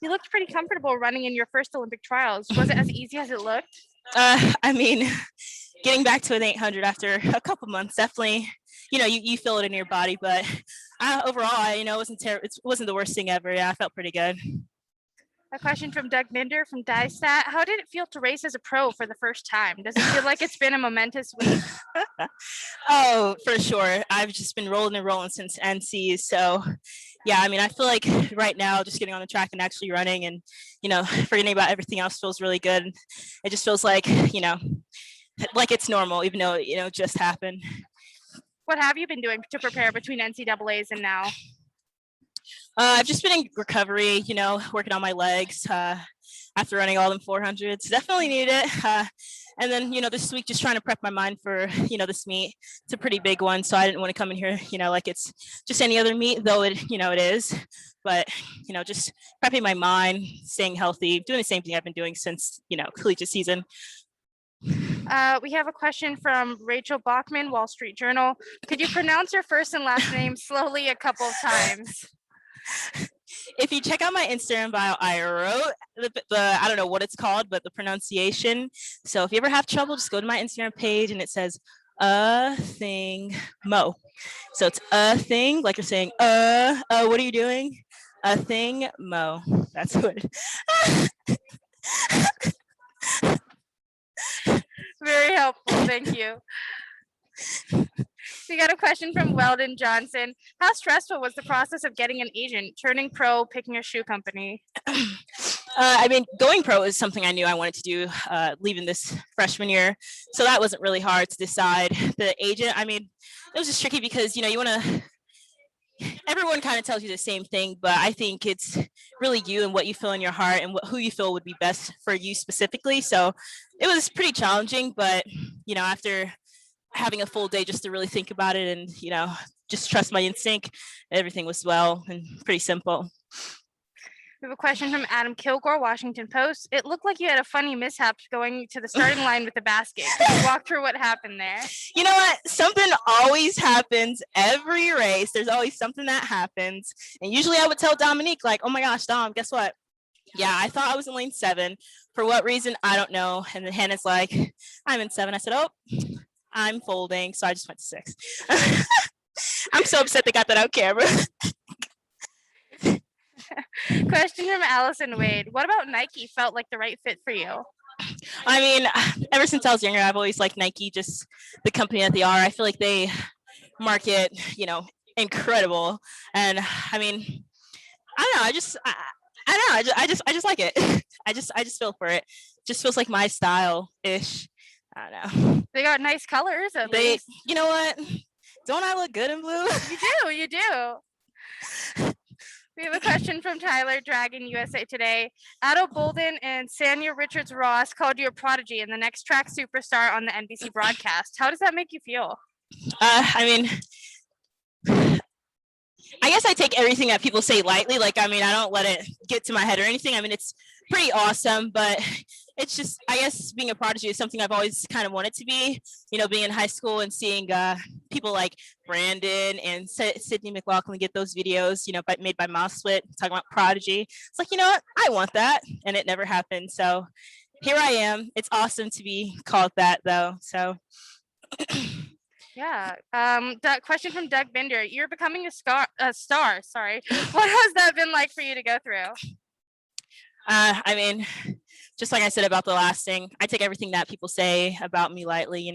You looked pretty comfortable running in your first Olympic trials. Was it as easy as it looked? I mean, getting back to an 800 after a couple months, definitely, you feel it in your body, but overall, it wasn't the worst thing ever. Yeah, I felt pretty good. A question from Doug Minder from Diestat. How did it feel to race as a pro for the first time? Does it feel like it's been a momentous week? Oh, for sure. I've just been rolling and rolling since NC. So, yeah, I mean, I feel like right now just getting on the track and actually running and, forgetting about everything else feels really good. It just feels like, like it's normal, even though, it just happened. What have you been doing to prepare between NCAAs and now? I've just been in recovery, working on my legs after running all them 400s. Definitely need it. And then, this week just trying to prep my mind for, this meet. It's a pretty big one, so I didn't want to come in here, like it's just any other meet, though it is. But, just prepping my mind, staying healthy, doing the same thing I've been doing since, collegiate season. We have a question from Rachel Bachman, Wall Street Journal. Could you pronounce your first and last name slowly a couple of times? If you check out my Instagram bio, I wrote the I don't know what it's called, but the pronunciation. So if you ever have trouble, just go to my Instagram page and it says Athing Mu. So it's a thing, like you're saying, what are you doing? Athing Mu. That's what it is. Very helpful. Thank you. We got a question from Weldon Johnson. How stressful was the process of getting an agent, turning pro, picking a shoe company? I mean, going pro is something I knew I wanted to do leaving this freshman year. So that wasn't really hard to decide. The agent, I mean, it was just tricky because, you want to, everyone kind of tells you the same thing, but I think it's really you and what you feel in your heart and who you feel would be best for you specifically. So it was pretty challenging, but, after having a full day just to really think about it and, just trust my instinct, everything was well and pretty simple. We have a question from Adam Kilgore, Washington Post. It looked like you had a funny mishap going to the starting line with the basket. Can you walk through what happened there? You know what? Something always happens every race. There's always something that happens. And usually I would tell Dominique, like, oh my gosh, Dom, guess what? Yeah, I thought I was in lane 7. For what reason? I don't know. And then Hannah's like, I'm in 7. I said, oh, I'm folding. So I just went to 6. I'm so upset they got that on camera. Question from Allison Wade. What about Nike felt like the right fit for you? I mean, ever since I was younger, I've always liked Nike, just the company that they are. I feel like they market, incredible. And I mean, I don't know. I just like it. I just feel for it. Just feels like my style-ish. I don't know. They got nice colors at least. You know what? Don't I look good in blue? You do. We have a question from Tyler Dragon, USA Today. Addo Bolden and Sanya Richards-Ross called you a prodigy and the next track superstar on the NBC broadcast. How does that make you feel? I mean, I guess I take everything that people say lightly. Like, I mean, I don't let it get to my head or anything. I mean, it's pretty awesome, but it's just, I guess being a prodigy is something I've always kind of wanted to be, being in high school and seeing people like Brandon and Sydney McLaughlin get those videos, made by Mousewit talking about Prodigy. It's like, you know what? I want that. And it never happened. So here I am. It's awesome to be called that though. So. Yeah. Question from Doug Binder. You're becoming a star. Sorry. What has that been like for you to go through? I mean, just like I said about the last thing, I take everything that people say about me lightly.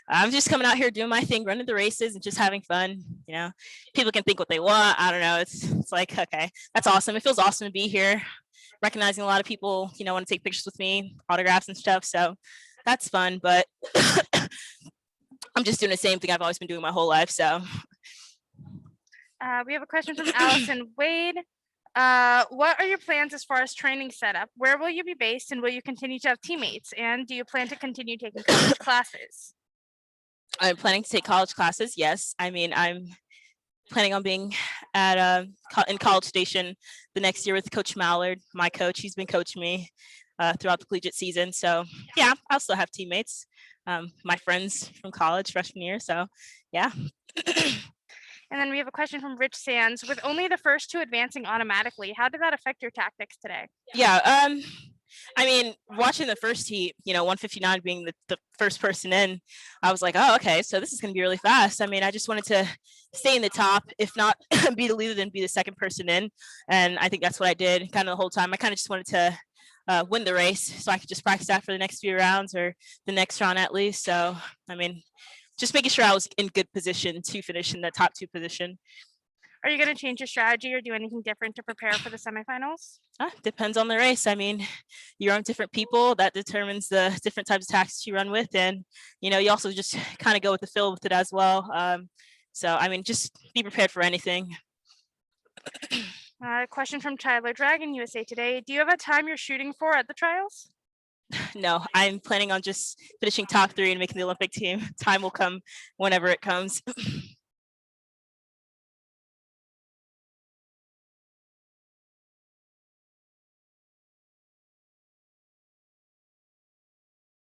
I'm just coming out here doing my thing, running the races and just having fun. People can think what they want. I don't know. It's like, okay, that's awesome. It feels awesome to be here, recognizing a lot of people, want to take pictures with me, autographs and stuff. So that's fun. But I'm just doing the same thing I've always been doing my whole life. So we have a question from Allison Wade. What are your plans as far as training setup? Where will you be based and will you continue to have teammates? And do you plan to continue taking college classes? I'm planning to take college classes. Yes. I mean, I'm planning on being at in College Station the next year with Coach Mallard, my coach. He's been coaching me throughout the collegiate season. So yeah, I'll still have teammates, my friends from college freshman year. So yeah. And then we have a question from Rich Sands. With only the first two advancing automatically, how did that affect your tactics today? Yeah, I mean, watching the first heat, 159 being the first person in, I was like, oh, okay, so this is going to be really fast. I mean, I just wanted to stay in the top, if not be the leader, then be the second person in. And I think that's what I did kind of the whole time. I kind of just wanted to win the race so I could just practice that for the next few rounds or the next round at least. So, I mean, just making sure I was in good position to finish in the top 2 position. Are you going to change your strategy or do anything different to prepare for the semifinals? Depends on the race. I mean, you're on different people. That determines the different types of tactics you run with. And, you also just kind of go with the feel with it as well. So, I mean, just be prepared for anything. Question from Tyler Dragon, USA Today. Do you have a time you're shooting for at the trials? No, I'm planning on just finishing top 3 and making the Olympic team. Time will come whenever it comes.